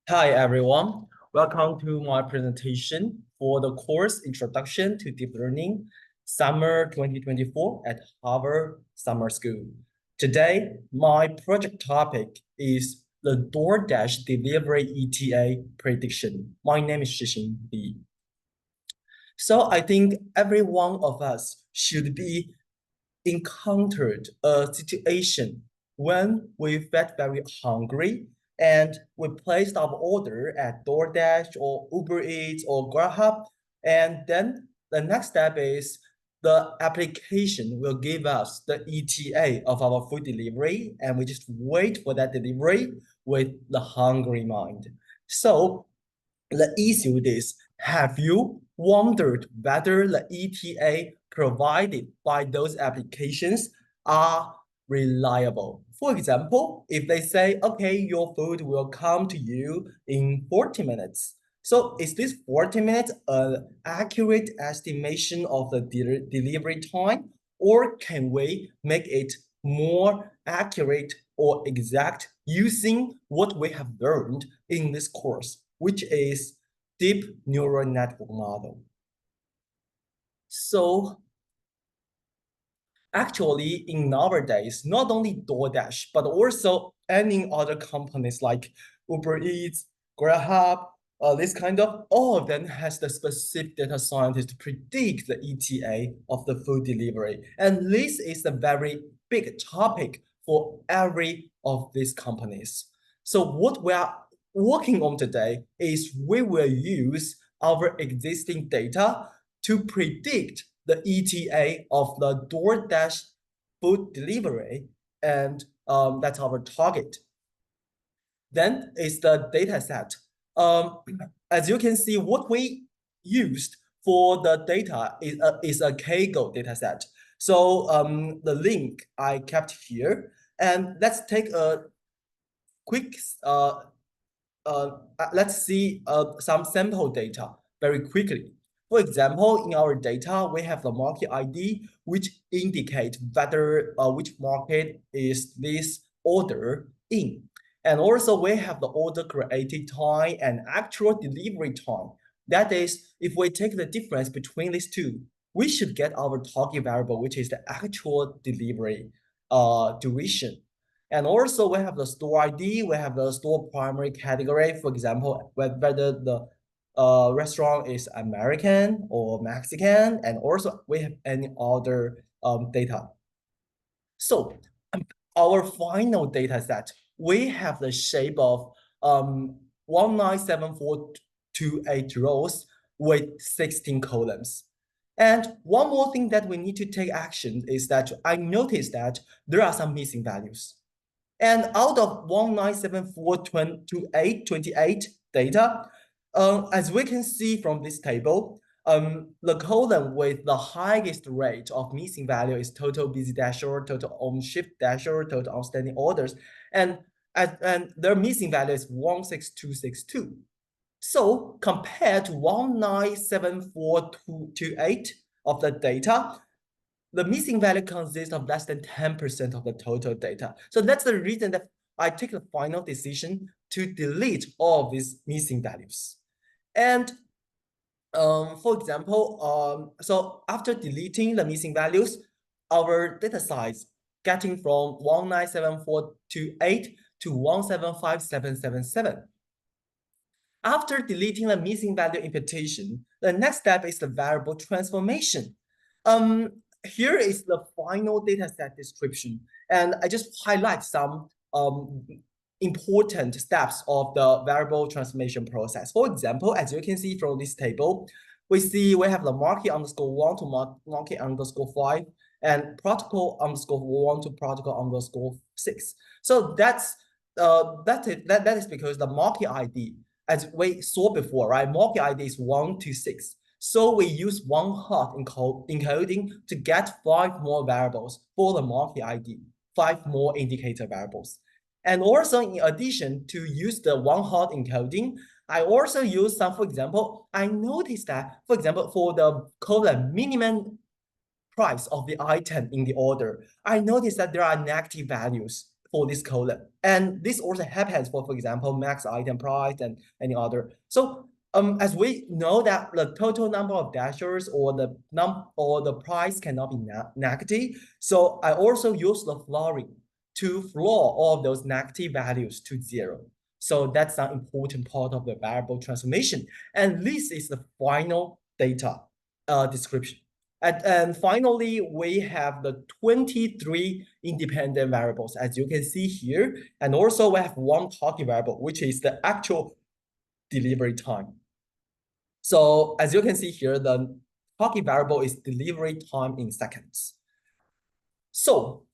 Hi, everyone. Welcome to my presentation for the course Introduction to Deep Learning, Summer 2024 at Harvard Summer School. Today, my project topic is the DoorDash delivery ETA prediction. My name is Shixin Li. So I think every one of us should be encountered a situation when we felt very hungry and we placed our order at DoorDash or Uber Eats or Grubhub. And then the next step is the application will give us the ETA of our food delivery, and we just wait for that delivery with the hungry mind. So the issue is, have you wondered whether the ETA provided by those applications are reliable? For example, if they say, okay, your food will come to you in 40 minutes. So is this 40 minutes an accurate estimation of the delivery time, or can we make it more accurate or exact using what we have learned in this course, which is deep neural network model? So actually, in nowadays, not only DoorDash, but also any other companies like Uber Eats, Grubhub, this kind of, all of them has the specific data scientist to predict the ETA of the food delivery. And this is a very big topic for every of these companies. So what we are working on today is we will use our existing data to predict the ETA of the DoorDash food delivery, and that's our target. Then is the data set. As you can see, what we used for the data is a Kaggle data set. So the link I kept here, and let's take a quick, let's see some sample data very quickly. For example, in our data, we have the market ID, which indicate whether which market is this order in. And also we have the order created time and actual delivery time. That is, if we take the difference between these two, we should get our target variable, which is the actual delivery duration. And also we have the store ID, we have the store primary category, for example, whether the restaurant is American or Mexican, and also we have any other data. So our final data set, we have the shape of 197428 rows with 16 columns. And one more thing that we need to take action is that I noticed that there are some missing values. And out of 197428 data, as we can see from this table, the column with the highest rate of missing value is total busy dash order, total on shift dash order, total outstanding orders, and their missing value is 16262. So compared to 197428 of the data, the missing value consists of less than 10% of the total data. So that's the reason that I take the final decision to delete all of these missing values. And for example, so after deleting the missing values, our data size getting from 197428 to 175777. After deleting the missing value imputation, the next step is the variable transformation. Here is the final dataset description, and I just highlight some important steps of the variable transformation process. For example, as you can see from this table, we have the market underscore 1 to market underscore 5, and protocol underscore 1 to protocol underscore 6. So that's it. That is because the market ID, as we saw before, right? Market ID is 1 to 6. So we use one hot encoding to get 5 more variables for the market ID, 5 more indicator variables. And also, in addition to use the one hot encoding, I also use some, for example, I noticed that, for example, for the column minimum price of the item in the order, I noticed that there are negative values for this column. And this also happens for example, max item price and any other. So as we know that the total number of dashers or the price cannot be negative. So I also use the flooring to floor all of those negative values to 0. So that's an important part of the variable transformation. And this is the final data description. And finally, we have the 23 independent variables, as you can see here. And also we have one talking variable, which is the actual delivery time. So as you can see here, the talking variable is delivery time in seconds. So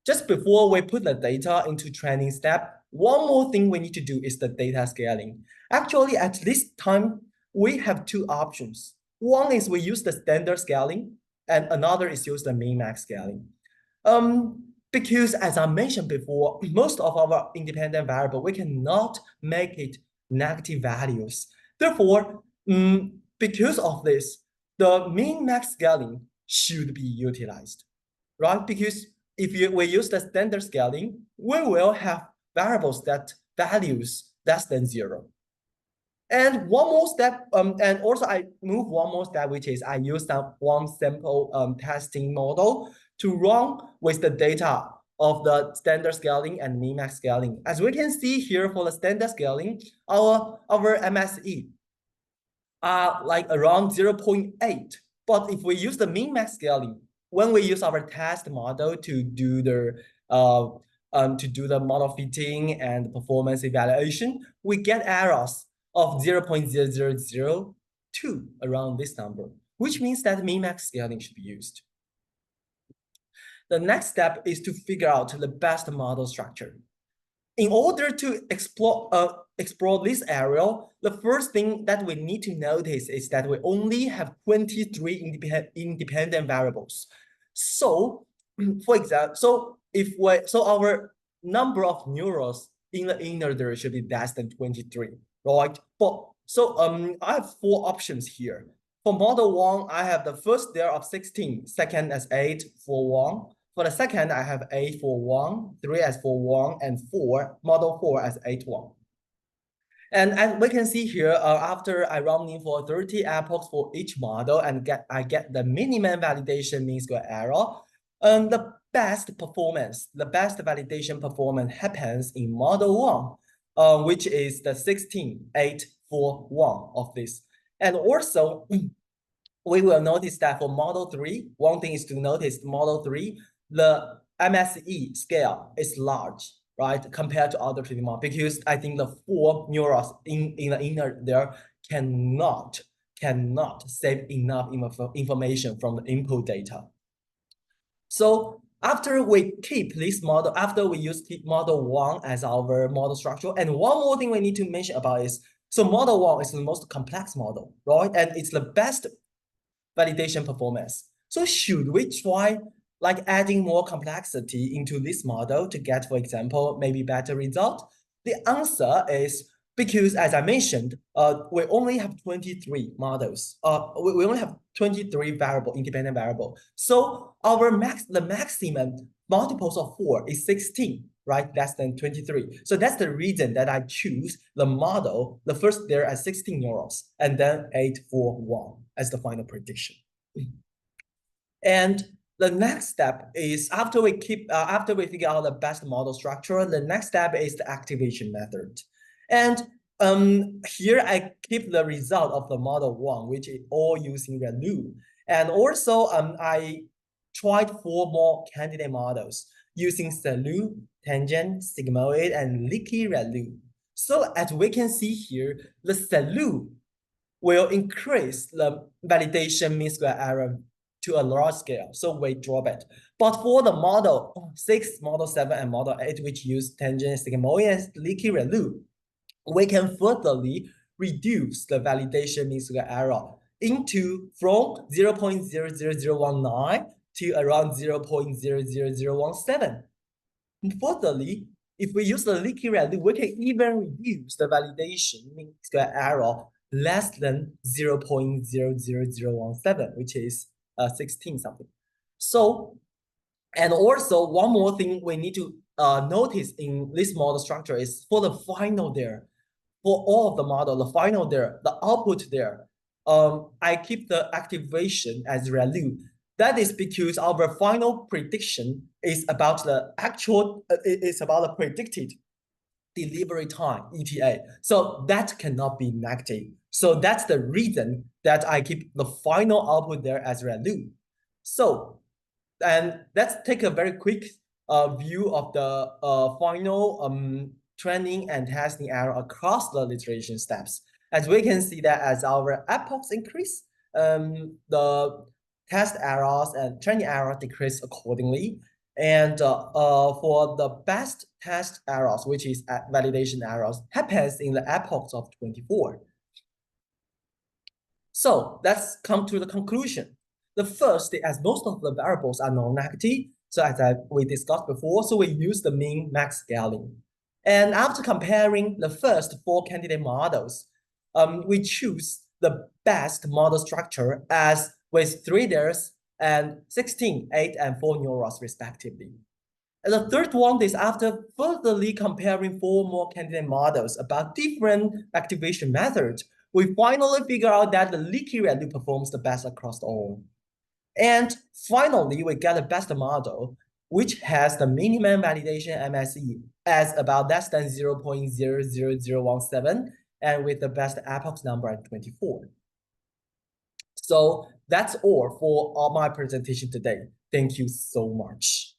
just before we put the data into training step, one more thing we need to do is the data scaling. Actually, at this time, we have two options. One is we use the standard scaling, and another is use the min-max scaling. Because as I mentioned before, most of our independent variable, we cannot make it negative values. Therefore, because of this, the min-max scaling should be utilized, right? Because if we use the standard scaling, we will have variables that values less than 0. And one more step, and also I move one more step, which is I use that one sample testing model to run with the data of the standard scaling and min-max scaling. As we can see here for the standard scaling, our MSE are like around 0.8. But if we use the min-max scaling, when we use our test model to do the model fitting and performance evaluation, we get errors of 0.0002 around this number, which means that min-max scaling should be used. The next step is to figure out the best model structure. In order to explore this area, the first thing that we need to notice is that we only have 23 independent variables. So, for example, our number of neurons in the inner there should be less than 23, right? I have 4 options here. For model 1, I have the first there of 16, second as 8 for 1. For the second, I have 8 for 1, 3 as for 1, and 4, model 4 as 8, 1. And as we can see here, after I run in for 30 epochs for each model and I get the minimum validation mean square error, the best validation performance happens in model 1, which is the 16, 8, 4, 1 of this. And also, we will notice that for model 3, one thing is to notice model 3, the MSE scale is large, right, compared to other 3D models, because I think the 4 neurons in the inner there cannot save enough information from the input data. So after we keep this model, after we use model 1 as our model structure, and one more thing we need to mention about is, so model 1 is the most complex model, right? And it's the best validation performance. So should we try like adding more complexity into this model to get, for example, maybe better result? The answer is because, as I mentioned, we only have 23 models. We only have 23 independent variable. So the maximum multiples of 4 is 16, right? Less than 23. So that's the reason that I choose the model, the first there as 16 neurons, and then 8, 4, 1 as the final prediction. And the next step is after we figure out the best model structure, the next step is the activation method. And here I keep the result of the model 1, which is all using ReLU. And also I tried 4 more candidate models using SeLU, Tangent, Sigmoid, and Leaky ReLU. So as we can see here, the SeLU will increase the validation mean square error to a large scale, so we drop it. But for the model 6, model 7, and model 8, which use tangent, sigmoid, and leaky ReLU, we can furtherly reduce the validation mean square error from 0.00019 to around 0.00017. Furtherly, if we use the leaky ReLU, we can even reduce the validation mean square error less than 0.00017, which is 16 something. So And also one more thing we need to notice in this model structure is for the final there, for all of the model, the final there, the output there, I keep the activation as ReLU. That is because our final prediction is about the actual, it's about the predicted delivery time, ETA. So that cannot be negative. So that's the reason that I keep the final output there as ReLU. So, and let's take a very quick view of the final training and testing error across the iteration steps. As we can see that as our epochs increase, the test errors and training error decrease accordingly. And for the best test errors, which is validation errors, happens in the epochs of 24. So let's come to the conclusion. The first, as most of the variables are non-negative, so as we discussed before, so we use the min max scaling. And after comparing the first 4 candidate models, we choose the best model structure as with 3 layers and 16, 8, and 4 neurons respectively. And the third one is after furtherly comparing 4 more candidate models about different activation methods, we finally figure out that the leaky ReLU performs the best across all. And finally, we get the best model, which has the minimum validation MSE as about less than 0.00017 and with the best epoch number at 24. So that's all for my presentation today. Thank you so much.